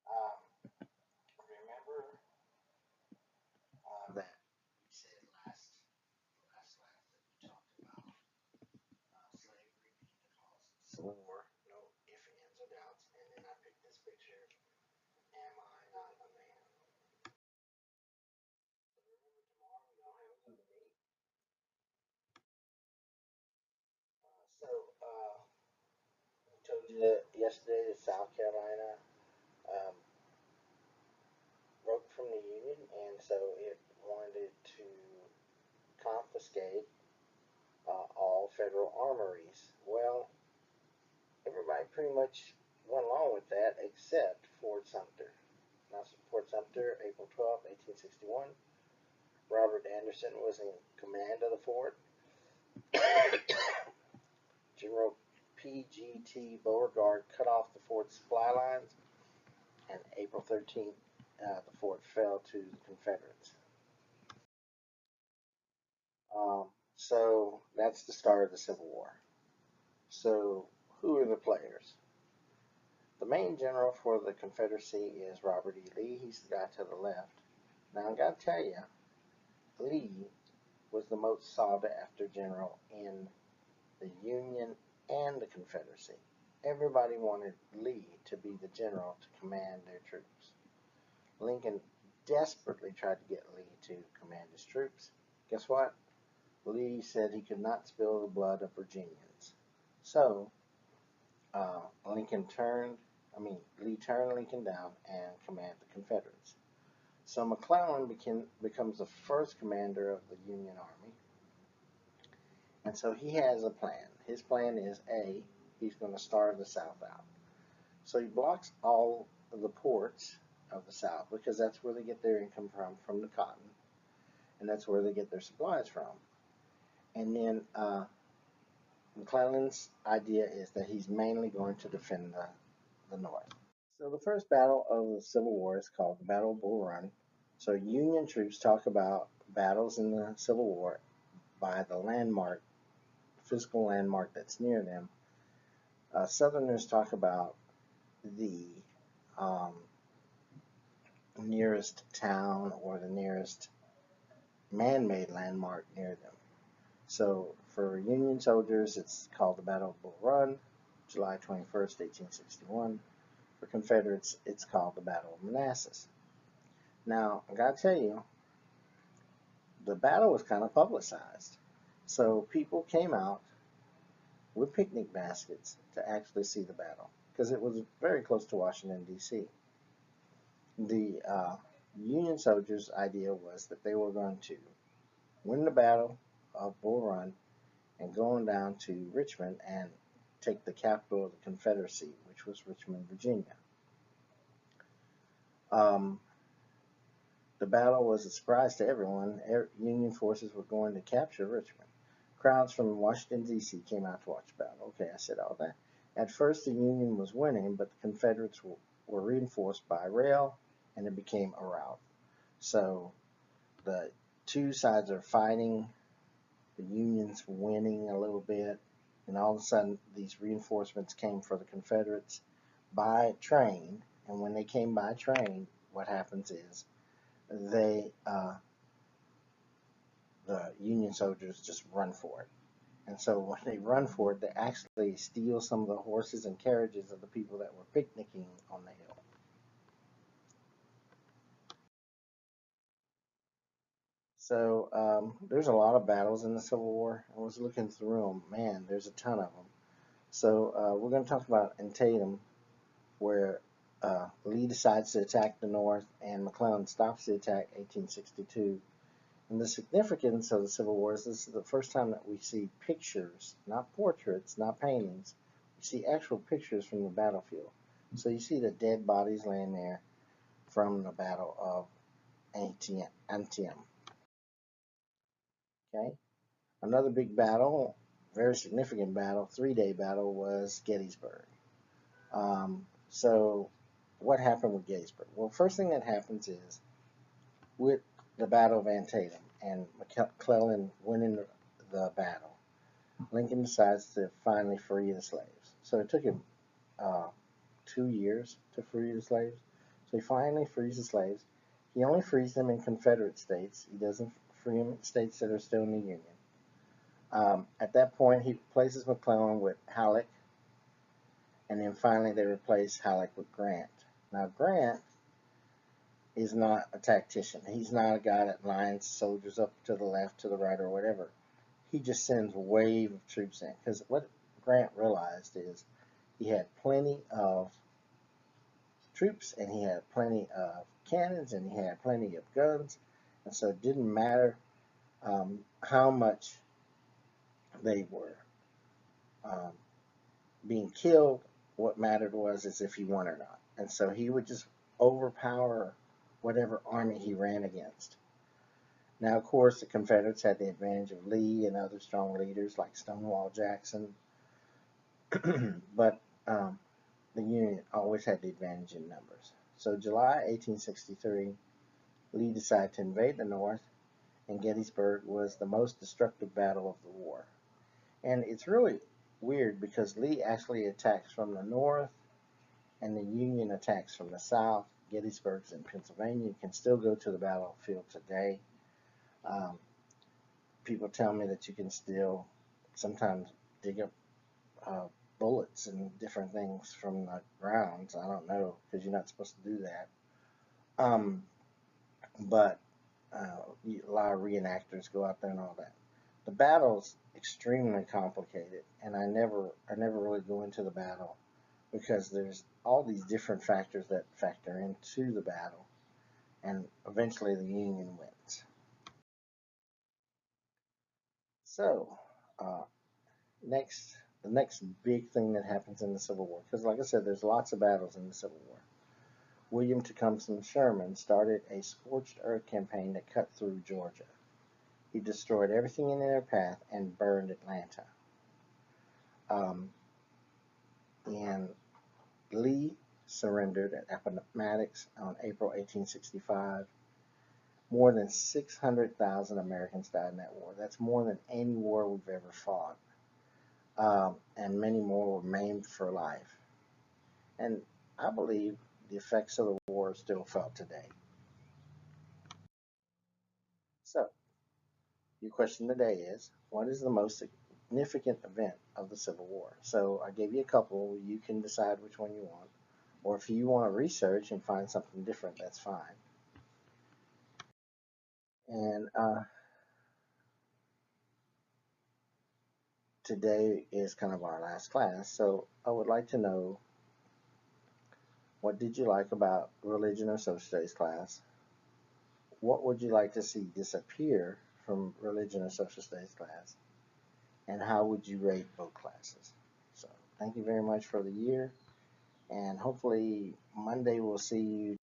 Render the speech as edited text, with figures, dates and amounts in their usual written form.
Remember that we said last class that we talked about slavery being the cause of the Civil War, no ifs, ands, or doubts, and then I picked this picture. Am I not a man? So remember tomorrow we don't have a debate. I told you yesterday that South Carolina um, broke from the Union, and so it wanted to confiscate all federal armories. Well, everybody pretty much went along with that except Fort Sumter. Now, Fort Sumter, April 12, 1861. Robert Anderson was in command of the fort. General P.G.T. Beauregard cut off the fort's supply lines, and April 13th, the fort fell to the Confederates. Um, so that's the start of the Civil War. So, who are the players? The main general for the Confederacy is Robert E. Lee. He's the guy to the left. Now, I gotta tell you, Lee was the most sought after general in the Union and the Confederacy. Everybody wanted Lee to be the general to command their troops. Lincoln desperately tried to get Lee to command his troops. Guess what? Lee said he could not spill the blood of Virginians. So uh, Lee turned Lincoln down and commanded the Confederates. So McClellan becomes the first commander of the Union Army. And so he has a plan. His plan is A, he's going to starve the South out. So he blocks all of the ports of the South because that's where they get their income from the cotton. And that's where they get their supplies from. And then McClellan's idea is that he's mainly going to defend the North. So the first battle of the Civil War is called the Battle of Bull Run. So Union troops talk about battles in the Civil War by the landmark, physical landmark that's near them. Southerners talk about the um, nearest town or the nearest man-made landmark near them. So for Union soldiers, it's called the Battle of Bull Run, July 21st, 1861. For Confederates, it's called the Battle of Manassas. Now, I gotta tell you, the battle was kind of publicized. So people came out with picnic baskets to actually see the battle because it was very close to Washington, D.C. The Union soldiers' idea was that they were going to win the battle of Bull Run and go on down to Richmond and take the capital of the Confederacy, which was Richmond, Virginia. Um, the battle was a surprise to everyone. Union forces were going to capture Richmond. Crowds from Washington, D.C. came out to watch the battle. Okay, I said all that. At first, the Union was winning, but the Confederates were reinforced by rail, and it became a rout. So the two sides are fighting. The Union's winning a little bit, and all of a sudden, these reinforcements came for the Confederates by train. And when they came by train, what happens is the Union soldiers just run for it. And so when they run for it, they actually steal some of the horses and carriages of the people that were picnicking on the hill. So there's a lot of battles in the Civil War. I was looking through them. Man, there's a ton of them. So we're going to talk about Antietam, where Lee decides to attack the North, and McClellan stops the attack 1862. And the significance of the Civil War is this is the first time that we see pictures, not portraits, not paintings. We see actual pictures from the battlefield. So you see the dead bodies laying there from the Battle of Antietam. Okay, another big battle, very significant battle, 3-day battle was Gettysburg. So what happened with Gettysburg? Well, first thing that happens is with the Battle of Antietam and McClellan winning the battle, Lincoln decides to finally free the slaves. So it took him 2 years to free the slaves. So he finally frees the slaves. He only frees them in Confederate states. He doesn't free them in states that are still in the Union. At that point, he replaces McClellan with Halleck, and then finally they replace Halleck with Grant. Now, Grant is not a tactician. He's not a guy that lines soldiers up to the left, to the right, or whatever. He just sends a wave of troops in. Because what Grant realized is he had plenty of troops, and he had plenty of cannons, and he had plenty of guns. And so it didn't matter how much they were um, being killed. What mattered was is if he won or not. And so he would just overpower whatever army he ran against. Now, of course, the Confederates had the advantage of Lee and other strong leaders like Stonewall Jackson, but the Union always had the advantage in numbers. So, July 1863, Lee decided to invade the North, and Gettysburg was the most destructive battle of the war. And it's really weird because Lee actually attacks from the north, and the Union attacks from the south. Gettysburg's in Pennsylvania. You can still go to the battlefield today. Um, People tell me that you can still sometimes dig up bullets and different things from the grounds. I don't know because you're not supposed to do that. Um, but a lot of reenactors go out there and all that. The battle's extremely complicated, and I never really go into the battle because there's all these different factors that factor into the battle, and eventually the Union wins. So, uh, next, the next big thing that happens in the Civil War, because like I said, there's lots of battles in the Civil War. William Tecumseh Sherman started a scorched earth campaign that cut through Georgia. He destroyed everything in their path and burned Atlanta. Um, and Lee surrendered at Appomattox on April 1865. More than 600,000 Americans died in that war. That's more than any war we've ever fought. And many more were maimed for life. And I believe the effects of the war are still felt today. So, your question today is, what is the most significant event of the Civil War? So I gave you a couple. You can decide which one you want. Or if you want to research and find something different, that's fine. And today is kind of our last class. So I would like to know, what did you like about religion or social studies class? What would you like to see disappear from religion or social studies class? And how would you rate both classes? So thank you very much for the year. And hopefully Monday we'll see you